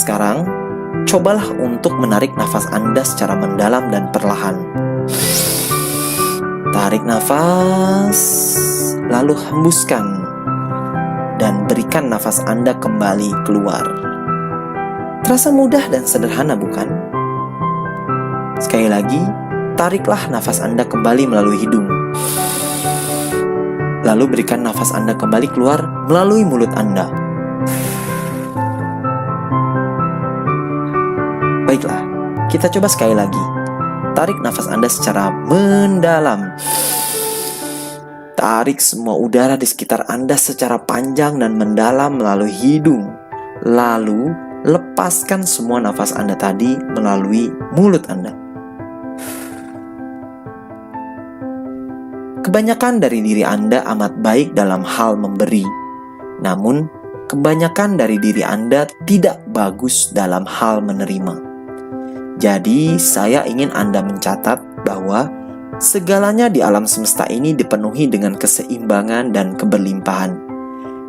sekarang, cobalah untuk menarik nafas Anda secara mendalam dan perlahan. Tarik nafas, lalu hembuskan, dan berikan nafas Anda kembali keluar. Terasa mudah dan sederhana, bukan? Sekali lagi, tariklah nafas Anda kembali melalui hidung. Lalu berikan nafas Anda kembali keluar melalui mulut Anda. Baiklah, kita coba sekali lagi. Tarik nafas Anda secara mendalam. Tarik semua udara di sekitar Anda secara panjang dan mendalam melalui hidung. Lalu, lepaskan semua nafas Anda tadi melalui mulut Anda. Kebanyakan dari diri Anda amat baik dalam hal memberi. Namun, kebanyakan dari diri Anda tidak bagus dalam hal menerima. Jadi, saya ingin Anda mencatat bahwa segalanya di alam semesta ini dipenuhi dengan keseimbangan dan keberlimpahan.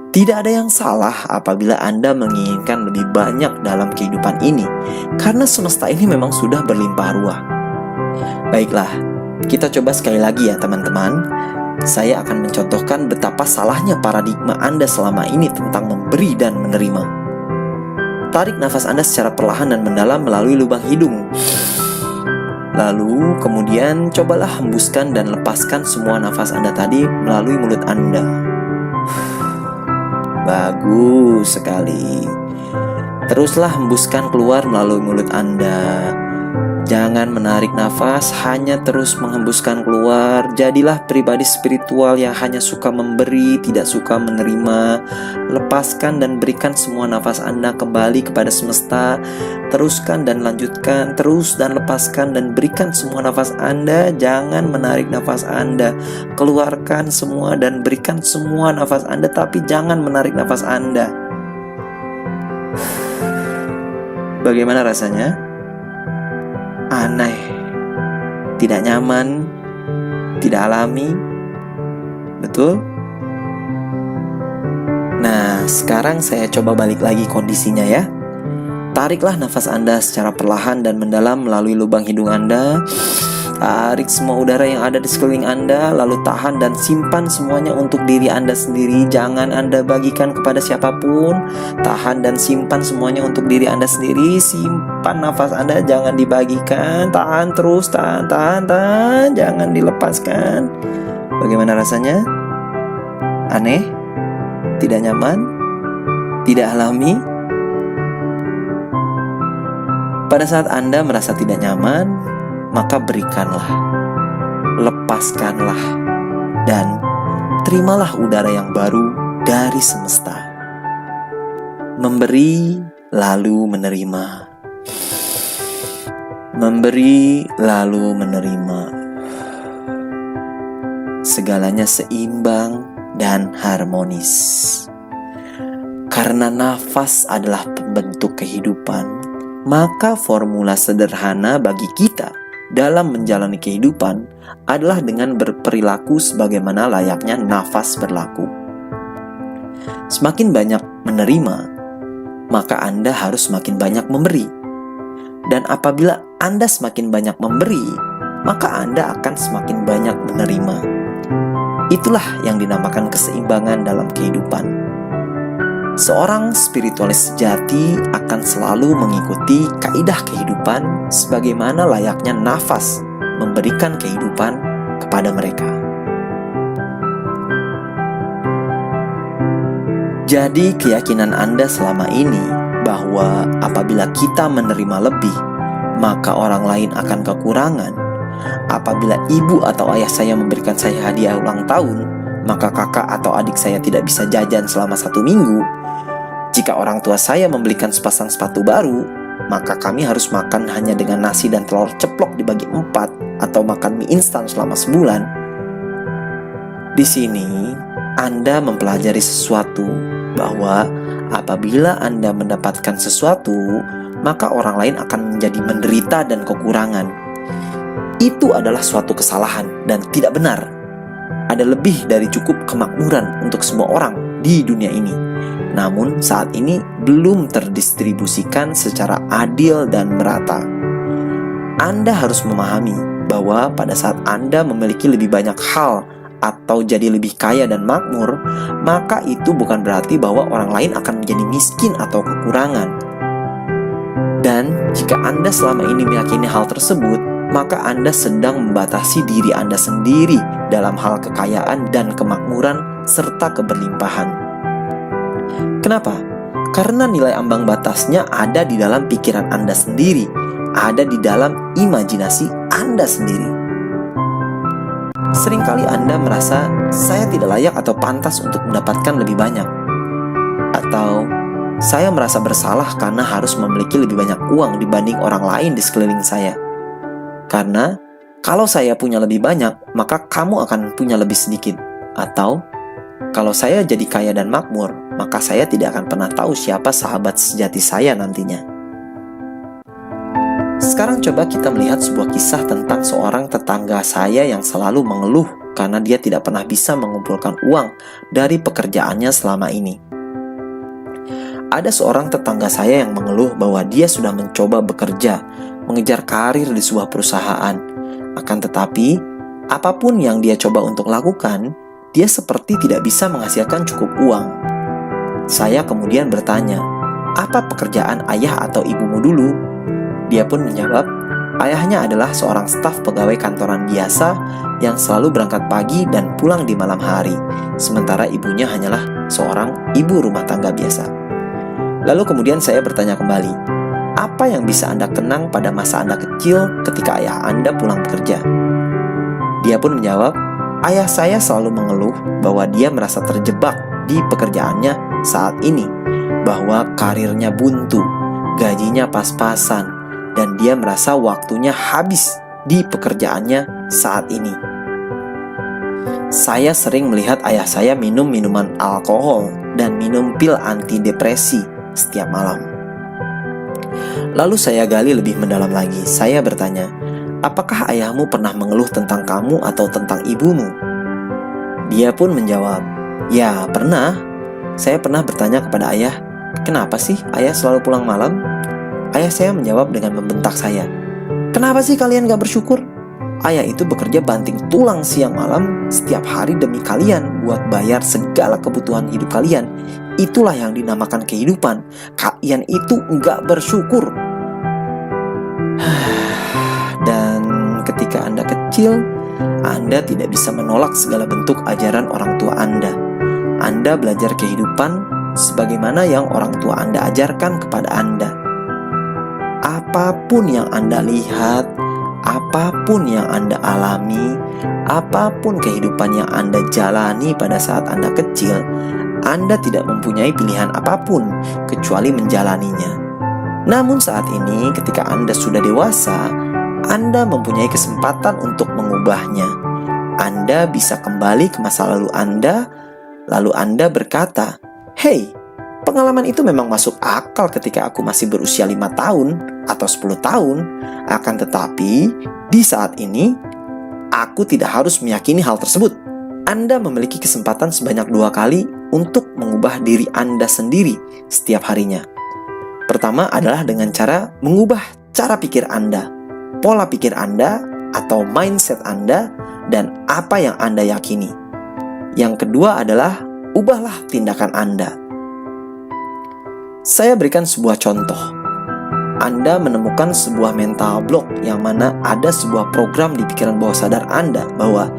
Tidak ada yang salah apabila Anda menginginkan lebih banyak dalam kehidupan ini, karena semesta ini memang sudah berlimpah ruah. Baiklah, kita coba sekali lagi ya teman-teman. Saya akan mencontohkan betapa salahnya paradigma Anda selama ini tentang memberi dan menerima. Tarik nafas Anda secara perlahan dan mendalam melalui lubang hidung. Lalu kemudian cobalah hembuskan dan lepaskan semua nafas Anda tadi melalui mulut Anda. Bagus sekali. Teruslah hembuskan keluar melalui mulut Anda. Jangan menarik nafas, hanya terus menghembuskan keluar. Jadilah pribadi spiritual yang hanya suka memberi, tidak suka menerima. Lepaskan dan berikan semua nafas Anda kembali kepada semesta. Teruskan dan lanjutkan, terus dan lepaskan dan berikan semua nafas Anda. Jangan menarik nafas Anda. Keluarkan semua dan berikan semua nafas Anda, tapi jangan menarik nafas Anda. Bagaimana rasanya? Aneh, tidak nyaman, tidak alami, betul? Nah, sekarang saya coba balik lagi kondisinya ya. Tariklah nafas Anda secara perlahan dan mendalam melalui lubang hidung Anda. Tarik semua udara yang ada di sekeliling Anda, lalu tahan dan simpan semuanya untuk diri Anda sendiri. Jangan Anda bagikan kepada siapapun. Tahan dan simpan semuanya untuk diri Anda sendiri. Simpan nafas Anda, jangan dibagikan. Tahan terus, tahan. Jangan dilepaskan. Bagaimana rasanya? Aneh? Tidak nyaman? Tidak alami? Pada saat Anda merasa tidak nyaman, maka berikanlah, lepaskanlah, dan terimalah udara yang baru dari semesta. Memberi lalu menerima. Memberi lalu menerima. Segalanya seimbang dan harmonis. Karena nafas adalah pembentuk kehidupan, maka formula sederhana bagi kita dalam menjalani kehidupan adalah dengan berperilaku sebagaimana layaknya nafas berlaku. Semakin banyak menerima, maka Anda harus semakin banyak memberi. Dan apabila Anda semakin banyak memberi, maka Anda akan semakin banyak menerima. Itulah yang dinamakan keseimbangan dalam kehidupan. Seorang spiritualis sejati akan selalu mengikuti kaidah kehidupan sebagaimana layaknya nafas memberikan kehidupan kepada mereka. Jadi keyakinan Anda selama ini bahwa apabila kita menerima lebih, maka orang lain akan kekurangan. Apabila ibu atau ayah saya memberikan saya hadiah ulang tahun, maka kakak atau adik saya tidak bisa jajan selama 1 minggu. Jika orang tua saya membelikan sepasang sepatu baru, maka kami harus makan hanya dengan nasi dan telur ceplok dibagi 4 atau makan mie instan selama sebulan. Di sini, Anda mempelajari sesuatu bahwa apabila Anda mendapatkan sesuatu, maka orang lain akan menjadi menderita dan kekurangan. Itu adalah suatu kesalahan dan tidak benar. Ada lebih dari cukup kemakmuran untuk semua orang di dunia ini. namun saat ini belum terdistribusikan secara adil dan merata. Anda harus memahami bahwa pada saat Anda memiliki lebih banyak hal atau jadi lebih kaya dan makmur, maka itu bukan berarti bahwa orang lain akan menjadi miskin atau kekurangan. Dan jika Anda selama ini meyakini hal tersebut, maka Anda sedang membatasi diri Anda sendiri dalam hal kekayaan dan kemakmuran serta keberlimpahan. Kenapa? Karena nilai ambang batasnya ada di dalam pikiran Anda sendiri, ada di dalam imajinasi Anda sendiri. Seringkali Anda merasa saya tidak layak atau pantas untuk mendapatkan lebih banyak. Atau saya merasa bersalah karena harus memiliki lebih banyak uang dibanding orang lain di sekeliling saya. Karena kalau saya punya lebih banyak, maka kamu akan punya lebih sedikit. Atau kalau saya jadi kaya dan makmur, maka saya tidak akan pernah tahu siapa sahabat sejati saya nantinya. Sekarang coba kita melihat sebuah kisah tentang seorang tetangga saya yang selalu mengeluh karena dia tidak pernah bisa mengumpulkan uang dari pekerjaannya selama ini. Ada seorang tetangga saya yang mengeluh bahwa dia sudah mencoba bekerja, mengejar karir di sebuah perusahaan. Akan tetapi, apapun yang dia coba untuk lakukan, dia seperti tidak bisa menghasilkan cukup uang. Saya kemudian bertanya, apa pekerjaan ayah atau ibumu dulu? Dia pun menjawab, ayahnya adalah seorang staf pegawai kantoran biasa yang selalu berangkat pagi dan pulang di malam hari, sementara ibunya hanyalah seorang ibu rumah tangga biasa. Lalu kemudian saya bertanya kembali, apa yang bisa Anda kenang pada masa Anda kecil ketika ayah Anda pulang bekerja? Dia pun menjawab, ayah saya selalu mengeluh bahwa dia merasa terjebak di pekerjaannya saat ini, bahwa karirnya buntu, gajinya pas-pasan, dan dia merasa waktunya habis di pekerjaannya saat ini. Saya sering melihat ayah saya minum minuman alkohol dan minum pil antidepresi setiap malam. Lalu saya gali lebih mendalam lagi. Saya bertanya, apakah ayahmu pernah mengeluh tentang kamu atau tentang ibumu? Dia pun menjawab, ya pernah. Saya pernah bertanya kepada ayah, kenapa sih ayah selalu pulang malam? Ayah saya menjawab dengan membentak saya, kenapa sih kalian gak bersyukur? Ayah itu bekerja banting tulang siang malam setiap hari demi kalian buat bayar segala kebutuhan hidup kalian. Itulah yang dinamakan kehidupan. Kalian itu nggak bersyukur. Dan ketika Anda kecil, Anda tidak bisa menolak segala bentuk ajaran orang tua Anda. Anda belajar kehidupan sebagaimana yang orang tua Anda ajarkan kepada Anda. Apapun yang Anda lihat, apapun yang Anda alami, apapun kehidupan yang Anda jalani pada saat Anda kecil, Anda tidak mempunyai pilihan apapun kecuali menjalaninya. Namun saat ini ketika Anda sudah dewasa, Anda mempunyai kesempatan untuk mengubahnya. Anda bisa kembali ke masa lalu Anda, lalu Anda berkata, "Hey, pengalaman itu memang masuk akal ketika aku masih berusia 5 tahun atau 10 tahun. Akan tetapi, di saat ini, aku tidak harus meyakini hal tersebut." Anda memiliki kesempatan sebanyak 2 kali untuk mengubah diri Anda sendiri setiap harinya. Pertama adalah dengan cara mengubah cara pikir Anda, pola pikir Anda atau mindset Anda, dan apa yang Anda yakini. Yang kedua adalah ubahlah tindakan Anda. Saya berikan sebuah contoh. Anda menemukan sebuah mental block yang mana ada sebuah program di pikiran bawah sadar Anda bahwa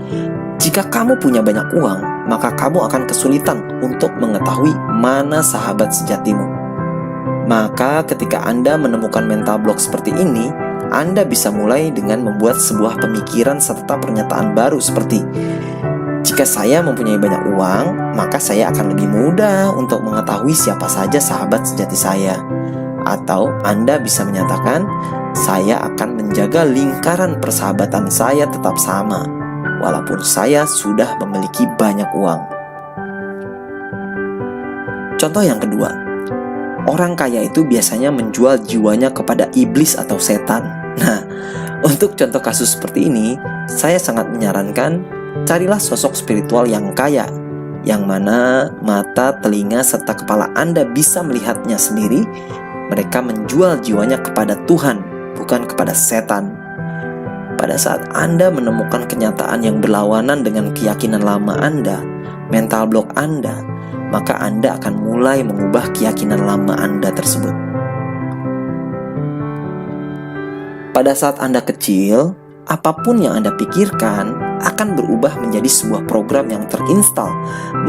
jika kamu punya banyak uang, maka kamu akan kesulitan untuk mengetahui mana sahabat sejatimu. Maka ketika Anda menemukan mental block seperti ini, Anda bisa mulai dengan membuat sebuah pemikiran serta pernyataan baru seperti, jika saya mempunyai banyak uang, maka saya akan lebih mudah untuk mengetahui siapa saja sahabat sejati saya. Atau Anda bisa menyatakan, saya akan menjaga lingkaran persahabatan saya tetap sama, walaupun saya sudah memiliki banyak uang. Contoh yang kedua, orang kaya itu biasanya menjual jiwanya kepada iblis atau setan. Nah, untuk contoh kasus seperti ini, saya sangat menyarankan carilah sosok spiritual yang kaya, yang mana mata, telinga, serta kepala Anda bisa melihatnya sendiri, mereka menjual jiwanya kepada Tuhan, bukan kepada setan. Pada saat Anda menemukan kenyataan yang berlawanan dengan keyakinan lama Anda, mental block Anda, maka Anda akan mulai mengubah keyakinan lama Anda tersebut. Pada saat Anda kecil, apapun yang Anda pikirkan akan berubah menjadi sebuah program yang terinstal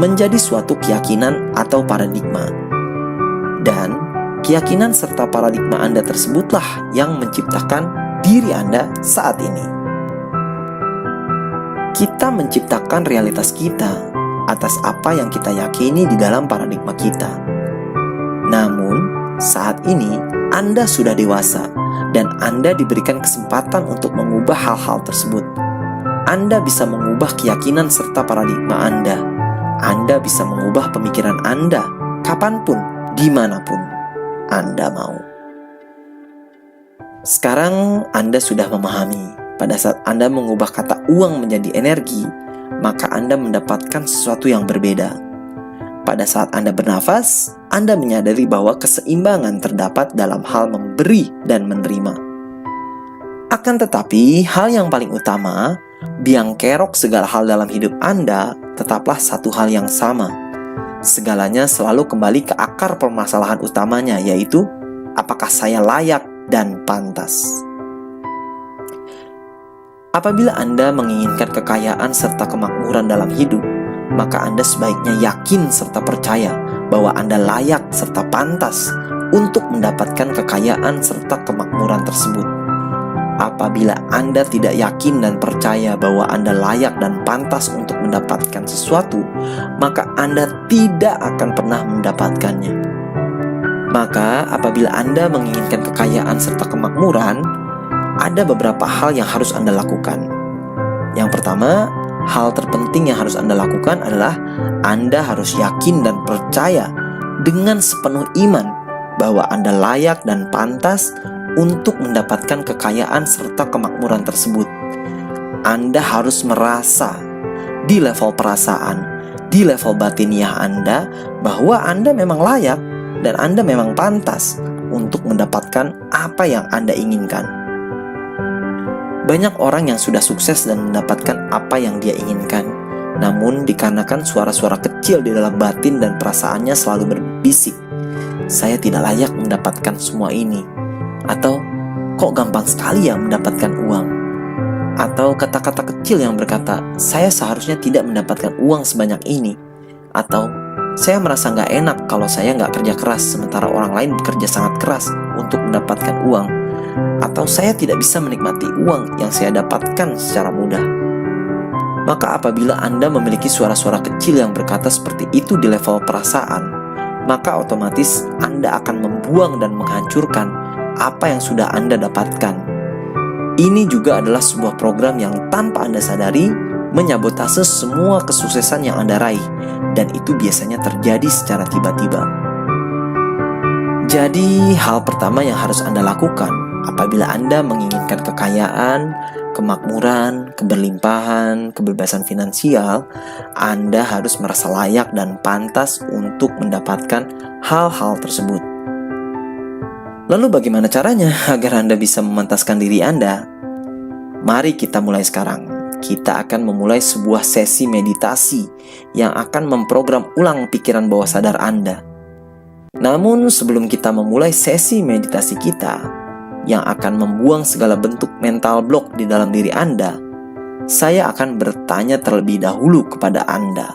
menjadi suatu keyakinan atau paradigma. Dan keyakinan serta paradigma Anda tersebutlah yang menciptakan diri Anda saat ini. Kita menciptakan realitas kita atas apa yang kita yakini di dalam paradigma kita. Namun, saat ini Anda sudah dewasa dan Anda diberikan kesempatan untuk mengubah hal-hal tersebut. Anda bisa mengubah keyakinan serta paradigma Anda. Anda bisa mengubah pemikiran Anda kapanpun, dimanapun Anda mau. Sekarang Anda sudah memahami, pada saat Anda mengubah kata uang menjadi energi, maka Anda mendapatkan sesuatu yang berbeda. Pada saat Anda bernafas, Anda menyadari bahwa keseimbangan terdapat dalam hal memberi dan menerima. Akan tetapi, hal yang paling utama, biang kerok segala hal dalam hidup Anda tetaplah satu hal yang sama. Segalanya selalu kembali ke akar permasalahan utamanya, yaitu apakah saya layak dan pantas. Apabila Anda menginginkan kekayaan serta kemakmuran dalam hidup, maka Anda sebaiknya yakin serta percaya bahwa Anda layak serta pantas untuk mendapatkan kekayaan serta kemakmuran tersebut. Apabila Anda tidak yakin dan percaya bahwa Anda layak dan pantas untuk mendapatkan sesuatu, maka Anda tidak akan pernah mendapatkannya. Maka apabila Anda menginginkan kekayaan serta kemakmuran, ada beberapa hal yang harus Anda lakukan. Yang pertama, hal terpenting yang harus Anda lakukan adalah Anda harus yakin dan percaya dengan sepenuh iman bahwa Anda layak dan pantas untuk mendapatkan kekayaan serta kemakmuran tersebut. Anda harus merasa di level perasaan, di level batiniah Anda bahwa Anda memang layak dan Anda memang pantas untuk mendapatkan apa yang Anda inginkan. Banyak orang yang sudah sukses dan mendapatkan apa yang dia inginkan, namun dikarenakan suara-suara kecil di dalam batin dan perasaannya selalu berbisik, "Saya tidak layak mendapatkan semua ini." Atau, "Kok gampang sekali ya mendapatkan uang?" Atau kata-kata kecil yang berkata, "Saya seharusnya tidak mendapatkan uang sebanyak ini." Atau, "Saya merasa nggak enak kalau saya nggak kerja keras, sementara orang lain bekerja sangat keras untuk mendapatkan uang." Atau, "Saya tidak bisa menikmati uang yang saya dapatkan secara mudah." Maka apabila Anda memiliki suara-suara kecil yang berkata seperti itu di level perasaan, maka otomatis Anda akan membuang dan menghancurkan apa yang sudah Anda dapatkan. Ini juga adalah sebuah program yang tanpa Anda sadari menyabotase semua kesuksesan yang Anda raih, dan itu biasanya terjadi secara tiba-tiba. Jadi, hal pertama yang harus Anda lakukan apabila Anda menginginkan kekayaan, kemakmuran, keberlimpahan, kebebasan finansial, Anda harus merasa layak dan pantas untuk mendapatkan hal-hal tersebut. Lalu bagaimana caranya agar Anda bisa memantaskan diri Anda? Mari kita mulai sekarang. Kita akan memulai sebuah sesi meditasi yang akan memprogram ulang pikiran bawah sadar Anda. Namun sebelum kita memulai sesi meditasi kita, yang akan membuang segala bentuk mental block di dalam diri Anda, saya akan bertanya terlebih dahulu kepada Anda.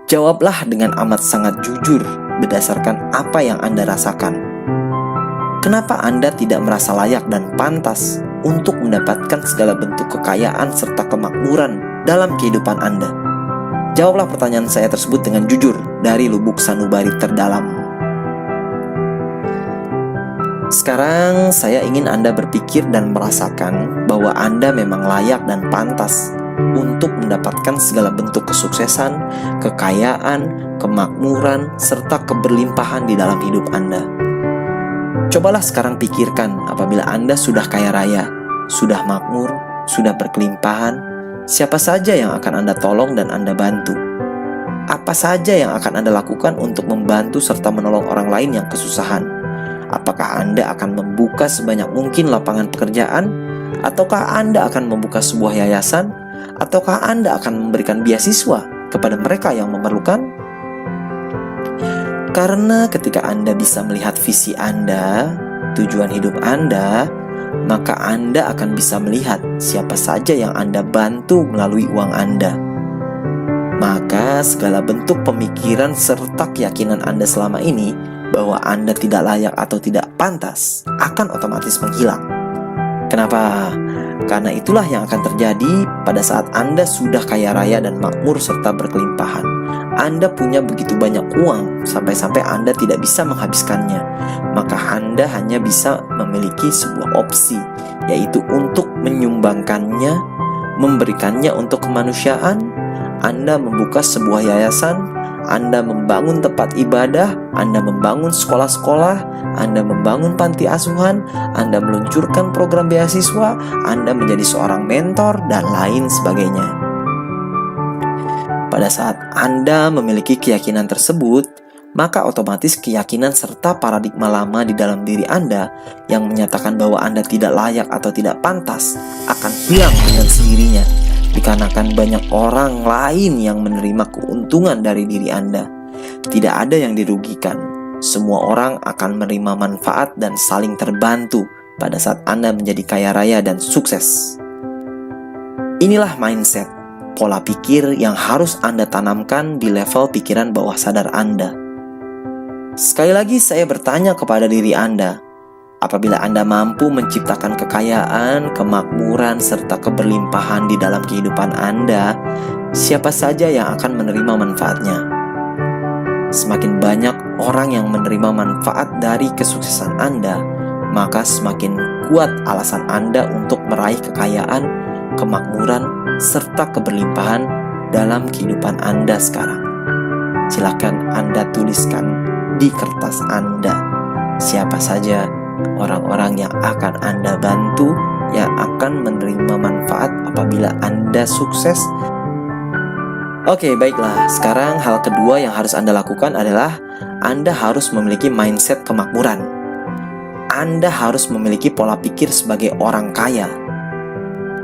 Jawablah dengan amat sangat jujur berdasarkan apa yang Anda rasakan. Kenapa Anda tidak merasa layak dan pantas untuk mendapatkan segala bentuk kekayaan serta kemakmuran dalam kehidupan Anda? Jawablah pertanyaan saya tersebut dengan jujur dari lubuk sanubari terdalam. Sekarang saya ingin Anda berpikir dan merasakan bahwa Anda memang layak dan pantas untuk mendapatkan segala bentuk kesuksesan, kekayaan, kemakmuran, serta keberlimpahan di dalam hidup Anda. Cobalah sekarang pikirkan apabila Anda sudah kaya raya, sudah makmur, sudah berkelimpahan, siapa saja yang akan Anda tolong dan Anda bantu? Apa saja yang akan Anda lakukan untuk membantu serta menolong orang lain yang kesusahan? Apakah Anda akan membuka sebanyak mungkin lapangan pekerjaan? Ataukah Anda akan membuka sebuah yayasan? Ataukah Anda akan memberikan beasiswa kepada mereka yang memerlukan? Karena ketika Anda bisa melihat visi Anda, tujuan hidup Anda, maka Anda akan bisa melihat siapa saja yang Anda bantu melalui uang Anda. Maka segala bentuk pemikiran serta keyakinan Anda selama ini bahwa Anda tidak layak atau tidak pantas akan otomatis menghilang. Kenapa? Karena itulah yang akan terjadi pada saat Anda sudah kaya raya dan makmur serta berkelimpahan. Anda punya begitu banyak uang sampai-sampai Anda tidak bisa menghabiskannya. Maka Anda hanya bisa memiliki sebuah opsi, yaitu untuk menyumbangkannya, memberikannya untuk kemanusiaan. Anda membuka sebuah yayasan, Anda membangun tempat ibadah, Anda membangun sekolah-sekolah, Anda membangun panti asuhan, Anda meluncurkan program beasiswa, Anda menjadi seorang mentor, dan lain sebagainya. Pada saat Anda memiliki keyakinan tersebut, maka otomatis keyakinan serta paradigma lama di dalam diri Anda yang menyatakan bahwa Anda tidak layak atau tidak pantas akan hilang dengan sendirinya. Dikarenakan banyak orang lain yang menerima keuntungan dari diri Anda. Tidak ada yang dirugikan. Semua orang akan menerima manfaat dan saling terbantu pada saat Anda menjadi kaya raya dan sukses. Inilah mindset, pola pikir yang harus Anda tanamkan di level pikiran bawah sadar Anda. Sekali lagi saya bertanya kepada diri Anda, apabila Anda mampu menciptakan kekayaan, kemakmuran, serta keberlimpahan di dalam kehidupan Anda, siapa saja yang akan menerima manfaatnya? Semakin banyak orang yang menerima manfaat dari kesuksesan Anda, maka semakin kuat alasan Anda untuk meraih kekayaan, kemakmuran, serta keberlimpahan dalam kehidupan Anda sekarang. Silakan Anda tuliskan di kertas Anda siapa saja orang-orang yang akan Anda bantu, yang akan menerima manfaat apabila Anda sukses. Oke, baiklah. Sekarang hal kedua yang harus Anda lakukan adalah Anda harus memiliki mindset kemakmuran. Anda harus memiliki pola pikir sebagai orang kaya.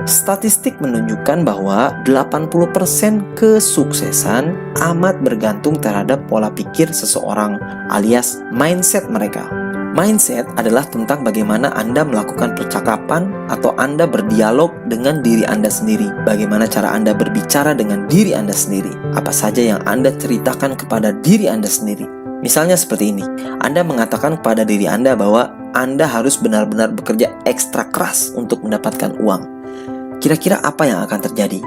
Statistik menunjukkan bahwa 80% kesuksesan amat bergantung terhadap pola pikir seseorang alias mindset mereka. Mindset adalah tentang bagaimana Anda melakukan percakapan atau Anda berdialog dengan diri Anda sendiri. Bagaimana cara Anda berbicara dengan diri Anda sendiri. Apa saja yang Anda ceritakan kepada diri Anda sendiri. Misalnya seperti ini, Anda mengatakan kepada diri Anda bahwa Anda harus benar-benar bekerja ekstra keras untuk mendapatkan uang. Kira-kira apa yang akan terjadi?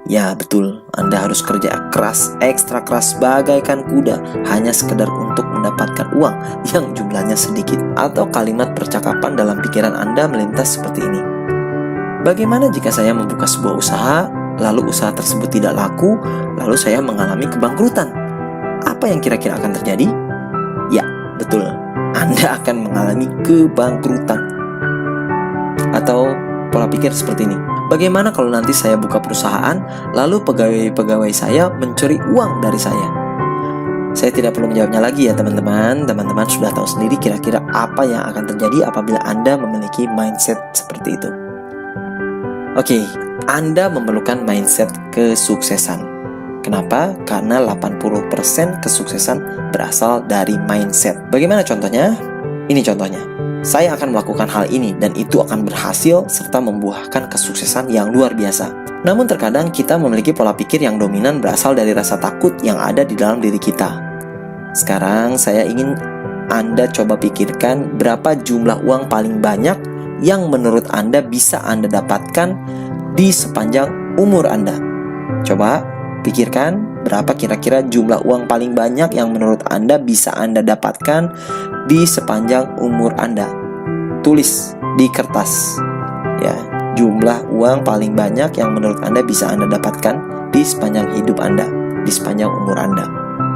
Ya betul, Anda harus kerja keras, ekstra keras bagaikan kuda, hanya sekedar untuk mendapatkan uang yang jumlahnya sedikit. Atau kalimat percakapan dalam pikiran Anda melintas seperti ini. Bagaimana jika saya membuka sebuah usaha, lalu usaha tersebut tidak laku, lalu saya mengalami kebangkrutan? Apa yang kira-kira akan terjadi? Ya, betul, Anda akan mengalami kebangkrutan. Atau pola pikir seperti ini. Bagaimana kalau nanti saya buka perusahaan, lalu pegawai-pegawai saya mencuri uang dari saya? Saya tidak perlu menjawabnya lagi ya teman-teman. Teman-teman sudah tahu sendiri kira-kira apa yang akan terjadi apabila Anda memiliki mindset seperti itu. Oke, Anda memerlukan mindset kesuksesan. Kenapa? Karena 80% kesuksesan berasal dari mindset. Bagaimana contohnya? Ini contohnya. Saya akan melakukan hal ini dan itu akan berhasil serta membuahkan kesuksesan yang luar biasa. Namun terkadang kita memiliki pola pikir yang dominan berasal dari rasa takut yang ada di dalam diri kita. Sekarang saya ingin Anda coba pikirkan berapa jumlah uang paling banyak yang menurut Anda bisa Anda dapatkan di sepanjang umur Anda. Coba pikirkan berapa kira-kira jumlah uang paling banyak yang menurut Anda bisa Anda dapatkan di sepanjang umur Anda. Tulis di kertas ya, jumlah uang paling banyak yang menurut Anda bisa Anda dapatkan di sepanjang hidup Anda, di sepanjang umur Anda.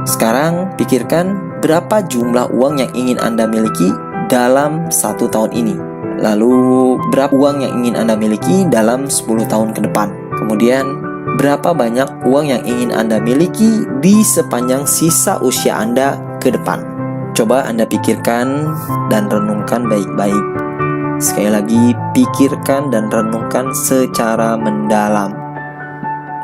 Sekarang pikirkan berapa jumlah uang yang ingin Anda miliki dalam 1 tahun ini. Lalu berapa uang yang ingin Anda miliki dalam 10 tahun ke depan. Kemudian Berapa banyak uang yang ingin Anda miliki di sepanjang sisa usia Anda ke depan? Coba Anda pikirkan dan renungkan baik-baik. Sekali lagi, pikirkan dan renungkan secara mendalam.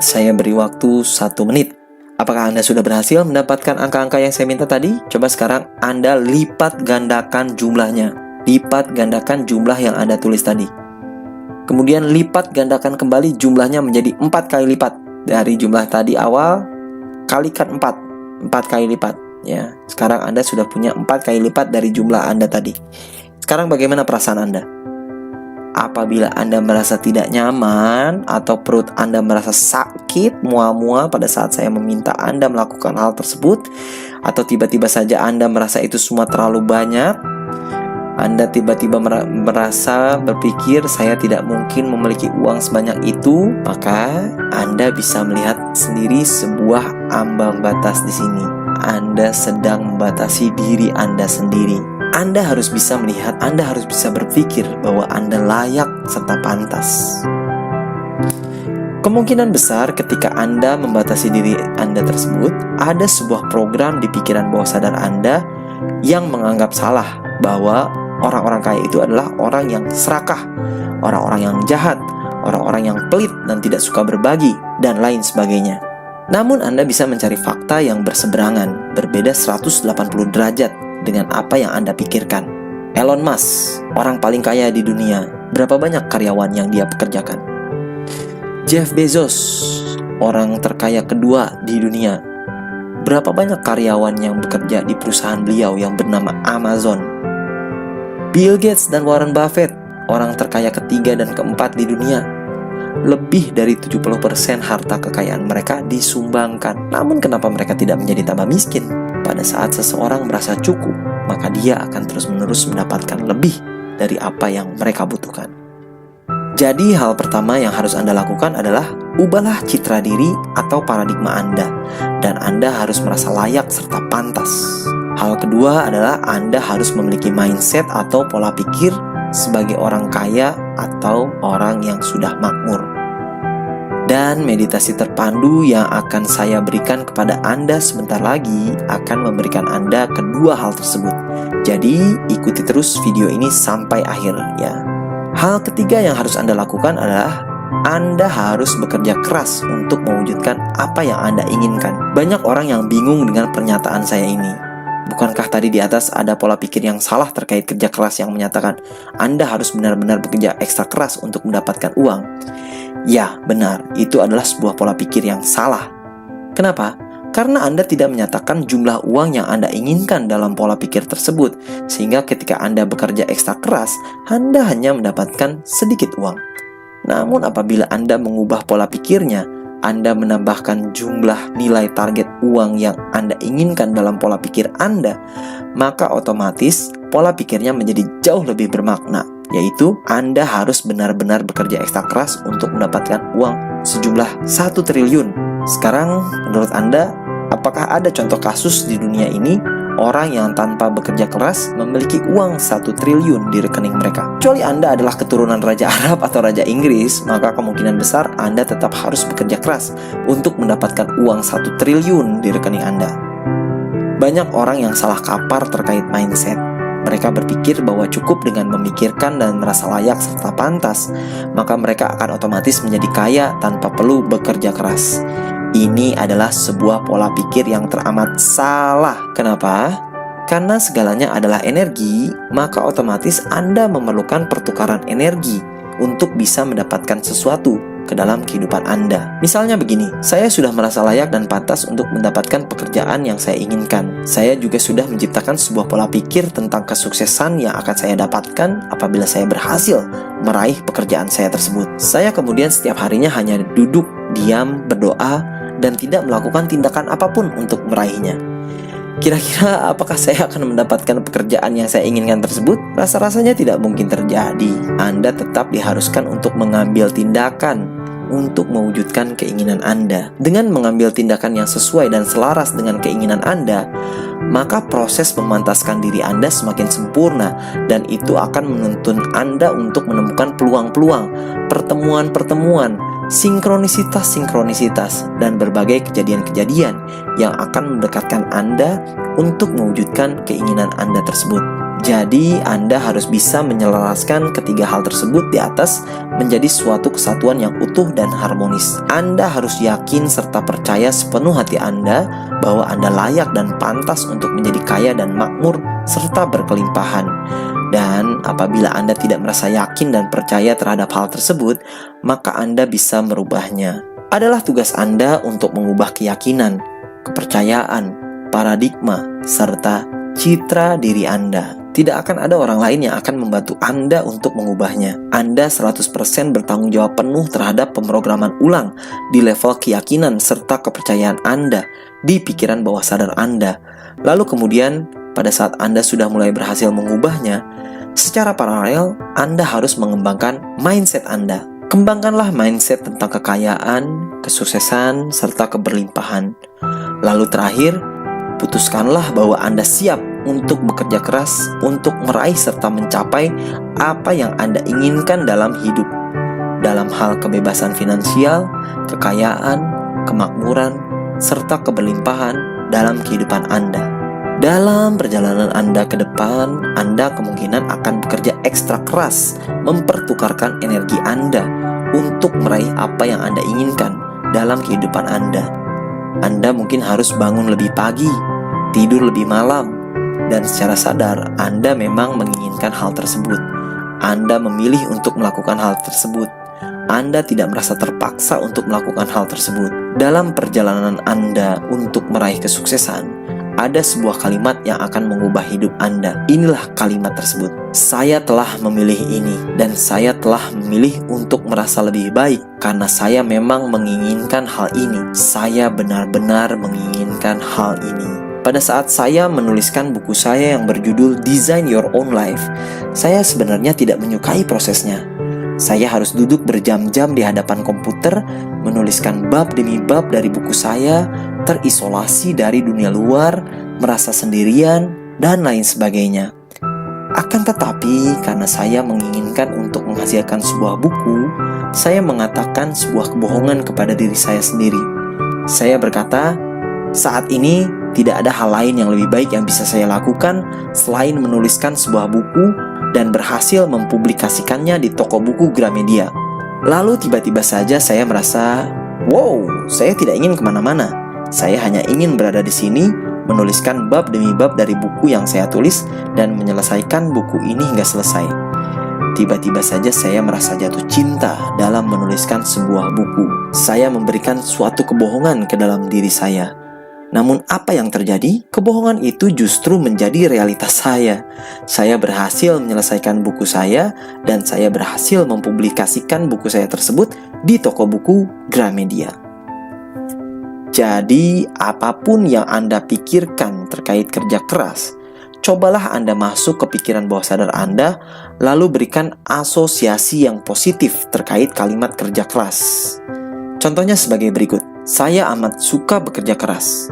Saya beri waktu 1 menit. Apakah Anda sudah berhasil mendapatkan angka-angka yang saya minta tadi? Coba sekarang Anda lipat gandakan jumlahnya. Lipat gandakan jumlah yang Anda tulis tadi. Kemudian lipat gandakan kembali jumlahnya menjadi 4 kali lipat. Dari jumlah tadi awal, kalikan 4 kali lipat. Ya, sekarang Anda sudah punya 4 kali lipat dari jumlah Anda tadi. Sekarang bagaimana perasaan Anda? Apabila Anda merasa tidak nyaman atau perut Anda merasa sakit, mual-mual pada saat saya meminta Anda melakukan hal tersebut, atau tiba-tiba saja Anda merasa itu semua terlalu banyak, Anda tiba-tiba merasa berpikir saya tidak mungkin memiliki uang sebanyak itu, maka Anda bisa melihat sendiri sebuah ambang batas di sini. Anda sedang membatasi diri Anda sendiri. Anda harus bisa melihat, Anda harus bisa berpikir bahwa Anda layak serta pantas. Kemungkinan besar ketika Anda membatasi diri Anda tersebut, ada sebuah program di pikiran bawah sadar Anda yang menganggap salah bahwa orang-orang kaya itu adalah orang yang serakah, orang-orang yang jahat, orang-orang yang pelit dan tidak suka berbagi, dan lain sebagainya. Namun Anda bisa mencari fakta yang berseberangan, berbeda 180 derajat dengan apa yang Anda pikirkan. Elon Musk, orang paling kaya di dunia, berapa banyak karyawan yang dia pekerjakan? Jeff Bezos, orang terkaya kedua di dunia, berapa banyak karyawan yang bekerja di perusahaan beliau yang bernama Amazon? Bill Gates dan Warren Buffett, orang terkaya ketiga dan keempat di dunia, lebih dari 70% harta kekayaan mereka disumbangkan. Namun kenapa mereka tidak menjadi tambah miskin? Pada saat seseorang merasa cukup, maka dia akan terus-menerus mendapatkan lebih dari apa yang mereka butuhkan. Jadi hal pertama yang harus Anda lakukan adalah ubahlah citra diri atau paradigma Anda, dan Anda harus merasa layak serta pantas. Hal kedua adalah Anda harus memiliki mindset atau pola pikir sebagai orang kaya atau orang yang sudah makmur. Dan meditasi terpandu yang akan saya berikan kepada Anda sebentar lagi akan memberikan Anda kedua hal tersebut. Jadi ikuti terus video ini sampai akhir ya. Hal ketiga yang harus Anda lakukan adalah Anda harus bekerja keras untuk mewujudkan apa yang Anda inginkan. Banyak orang yang bingung dengan pernyataan saya ini. Bukankah tadi di atas ada pola pikir yang salah terkait kerja keras yang menyatakan Anda harus benar-benar bekerja ekstra keras untuk mendapatkan uang? Ya, benar, itu adalah sebuah pola pikir yang salah. Kenapa? Karena Anda tidak menyatakan jumlah uang yang Anda inginkan dalam pola pikir tersebut, sehingga ketika Anda bekerja ekstra keras, Anda hanya mendapatkan sedikit uang. Namun apabila Anda mengubah pola pikirnya, Anda menambahkan jumlah nilai target uang yang Anda inginkan dalam pola pikir Anda, maka otomatis pola pikirnya menjadi jauh lebih bermakna, yaitu Anda harus benar-benar bekerja ekstra keras untuk mendapatkan uang sejumlah 1 triliun. Sekarang menurut Anda, apakah ada contoh kasus di dunia ini orang yang tanpa bekerja keras memiliki uang 1 triliun di rekening mereka? Kecuali Anda adalah keturunan Raja Arab atau Raja Inggris, maka kemungkinan besar Anda tetap harus bekerja keras untuk mendapatkan uang 1 triliun di rekening Anda. Banyak orang yang salah kaprah terkait mindset. Mereka berpikir bahwa cukup dengan memikirkan dan merasa layak serta pantas, maka mereka akan otomatis menjadi kaya tanpa perlu bekerja keras. Ini adalah sebuah pola pikir yang teramat salah. Kenapa? Karena segalanya adalah energi, maka otomatis Anda memerlukan pertukaran energi untuk bisa mendapatkan sesuatu ke dalam kehidupan Anda. Misalnya begini, saya sudah merasa layak dan pantas untuk mendapatkan pekerjaan yang saya inginkan. Saya juga sudah menciptakan sebuah pola pikir tentang kesuksesan yang akan saya dapatkan apabila saya berhasil meraih pekerjaan saya tersebut. Saya kemudian setiap harinya hanya duduk, diam, berdoa, dan tidak melakukan tindakan apapun untuk meraihnya. Kira-kira apakah saya akan mendapatkan pekerjaan yang saya inginkan tersebut? Rasa-rasanya tidak mungkin terjadi. Anda tetap diharuskan untuk mengambil tindakan untuk mewujudkan keinginan Anda. Dengan mengambil tindakan yang sesuai dan selaras dengan keinginan Anda, maka proses memantaskan diri Anda semakin sempurna, dan itu akan menuntun Anda untuk menemukan peluang-peluang, pertemuan-pertemuan, sinkronisitas-sinkronisitas, dan berbagai kejadian-kejadian yang akan mendekatkan Anda untuk mewujudkan keinginan Anda tersebut. Jadi, Anda harus bisa menyelaraskan ketiga hal tersebut di atas menjadi suatu kesatuan yang utuh dan harmonis. Anda harus yakin serta percaya sepenuh hati Anda bahwa Anda layak dan pantas untuk menjadi kaya dan makmur serta berkelimpahan. Dan apabila Anda tidak merasa yakin dan percaya terhadap hal tersebut, maka Anda bisa merubahnya. Adalah tugas Anda untuk mengubah keyakinan, kepercayaan, paradigma, serta citra diri Anda. Tidak akan ada orang lain yang akan membantu Anda untuk mengubahnya. Anda 100% bertanggung jawab penuh terhadap pemrograman ulang di level keyakinan serta kepercayaan Anda di pikiran bawah sadar Anda. Lalu kemudian, pada saat Anda sudah mulai berhasil mengubahnya, secara paralel Anda harus mengembangkan mindset Anda. Kembangkanlah mindset tentang kekayaan, kesuksesan, serta keberlimpahan. Lalu terakhir, putuskanlah bahwa Anda siap untuk bekerja keras untuk meraih serta mencapai apa yang Anda inginkan dalam hidup, dalam hal kebebasan finansial, kekayaan, kemakmuran, serta keberlimpahan dalam kehidupan Anda. Dalam perjalanan Anda ke depan, Anda kemungkinan akan bekerja ekstra keras mempertukarkan energi Anda untuk meraih apa yang Anda inginkan dalam kehidupan Anda. Anda mungkin harus bangun lebih pagi, tidur lebih malam, dan secara sadar Anda memang menginginkan hal tersebut. Anda memilih untuk melakukan hal tersebut. Anda tidak merasa terpaksa untuk melakukan hal tersebut. Dalam perjalanan Anda untuk meraih kesuksesan, ada sebuah kalimat yang akan mengubah hidup Anda. Inilah kalimat tersebut. Saya telah memilih ini, dan saya telah memilih untuk merasa lebih baik karena saya memang menginginkan hal ini. Saya benar-benar menginginkan hal ini. Pada saat saya menuliskan buku saya yang berjudul Design Your Own Life, saya sebenarnya tidak menyukai prosesnya. Saya harus duduk berjam-jam di hadapan komputer, menuliskan bab demi bab dari buku saya, terisolasi dari dunia luar, merasa sendirian, dan lain sebagainya. Akan tetapi, karena saya menginginkan untuk menghasilkan sebuah buku, saya mengatakan sebuah kebohongan kepada diri saya sendiri. Saya berkata, saat ini tidak ada hal lain yang lebih baik yang bisa saya lakukan selain menuliskan sebuah buku dan berhasil mempublikasikannya di toko buku Gramedia. Lalu tiba-tiba saja saya merasa, wow, saya tidak ingin kemana-mana. Saya hanya ingin berada di sini, menuliskan bab demi bab dari buku yang saya tulis dan menyelesaikan buku ini hingga selesai. Tiba-tiba saja saya merasa jatuh cinta dalam menuliskan sebuah buku. Saya memberikan suatu kebohongan ke dalam diri saya. Namun apa yang terjadi? Kebohongan itu justru menjadi realitas saya. Saya berhasil menyelesaikan buku saya dan saya berhasil mempublikasikan buku saya tersebut di toko buku Gramedia. Jadi, apapun yang Anda pikirkan terkait kerja keras, cobalah Anda masuk ke pikiran bawah sadar Anda, lalu berikan asosiasi yang positif terkait kalimat kerja keras. Contohnya sebagai berikut. Saya amat suka bekerja keras.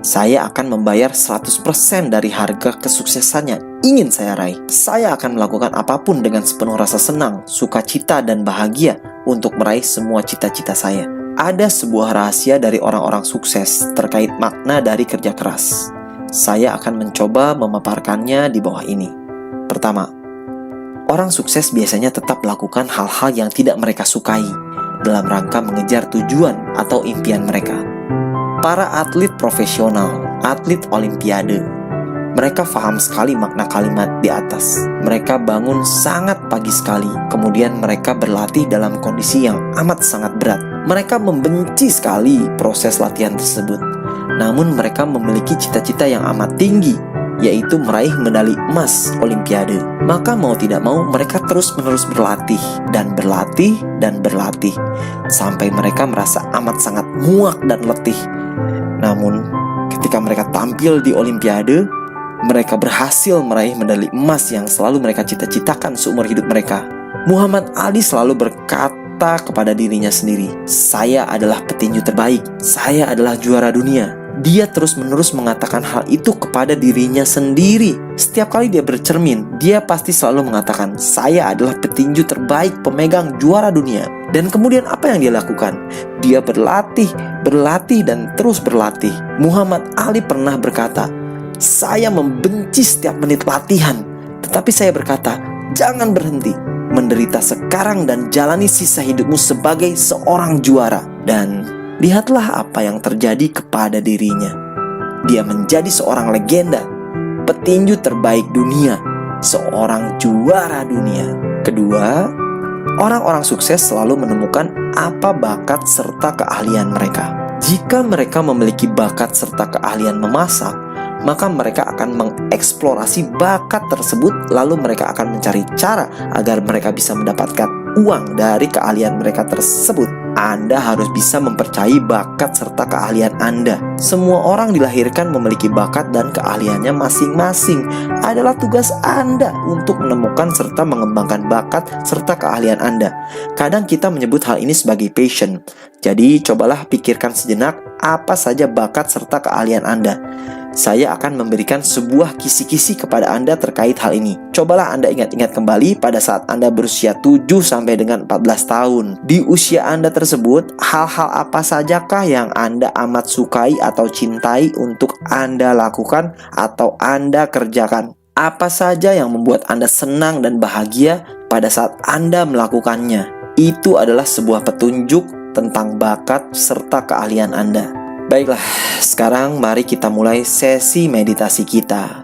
Saya akan membayar 100% dari harga kesuksesan yang ingin saya raih. Saya akan melakukan apapun dengan sepenuh rasa senang, sukacita, dan bahagia untuk meraih semua cita-cita saya. Ada sebuah rahasia dari orang-orang sukses terkait makna dari kerja keras. Saya akan mencoba memaparkannya di bawah ini. Pertama, orang sukses biasanya tetap melakukan hal-hal yang tidak mereka sukai dalam rangka mengejar tujuan atau impian mereka. Para atlet profesional, atlet olimpiade, mereka paham sekali makna kalimat di atas. Mereka bangun sangat pagi sekali, kemudian mereka berlatih dalam kondisi yang amat sangat berat. Mereka membenci sekali proses latihan tersebut. Namun mereka memiliki cita-cita yang amat tinggi, yaitu meraih medali emas olimpiade. Maka mau tidak mau mereka terus-menerus berlatih dan berlatih dan berlatih sampai mereka merasa amat sangat muak dan letih. Namun ketika mereka tampil di olimpiade, mereka berhasil meraih medali emas yang selalu mereka cita-citakan seumur hidup mereka. Muhammad Ali selalu berkata kepada dirinya sendiri, "Saya adalah petinju terbaik, saya adalah juara dunia." Dia terus-menerus mengatakan hal itu kepada dirinya sendiri. Setiap kali dia bercermin, dia pasti selalu mengatakan, "Saya adalah petinju terbaik, pemegang juara dunia." Dan kemudian apa yang dia lakukan? Dia berlatih, dan terus berlatih. Muhammad Ali pernah berkata, "Saya membenci setiap menit latihan, tetapi saya berkata, jangan berhenti. Menderita sekarang dan jalani sisa hidupmu sebagai seorang juara." Dan lihatlah apa yang terjadi kepada dirinya. Dia menjadi seorang legenda, petinju terbaik dunia, seorang juara dunia. Kedua, orang-orang sukses selalu menemukan apa bakat serta keahlian mereka. Jika mereka memiliki bakat serta keahlian memasak, maka mereka akan mengeksplorasi bakat tersebut, lalu mereka akan mencari cara agar mereka bisa mendapatkan uang dari keahlian mereka tersebut. Anda harus bisa mempercayai bakat serta keahlian Anda. Semua orang dilahirkan memiliki bakat dan keahliannya masing-masing. Adalah tugas Anda untuk menemukan serta mengembangkan bakat serta keahlian Anda. Kadang kita menyebut hal ini sebagai passion. Jadi cobalah pikirkan sejenak apa saja bakat serta keahlian Anda. Saya akan memberikan sebuah kisi-kisi kepada Anda terkait hal ini. Cobalah Anda ingat-ingat kembali pada saat Anda berusia 7 sampai dengan 14 tahun. Di usia Anda tersebut, hal-hal apa sajakah yang Anda amat sukai atau cintai untuk Anda lakukan atau Anda kerjakan? Apa saja yang membuat Anda senang dan bahagia pada saat Anda melakukannya? Itu adalah sebuah petunjuk tentang bakat serta keahlian Anda. Baiklah, sekarang mari kita mulai sesi meditasi kita.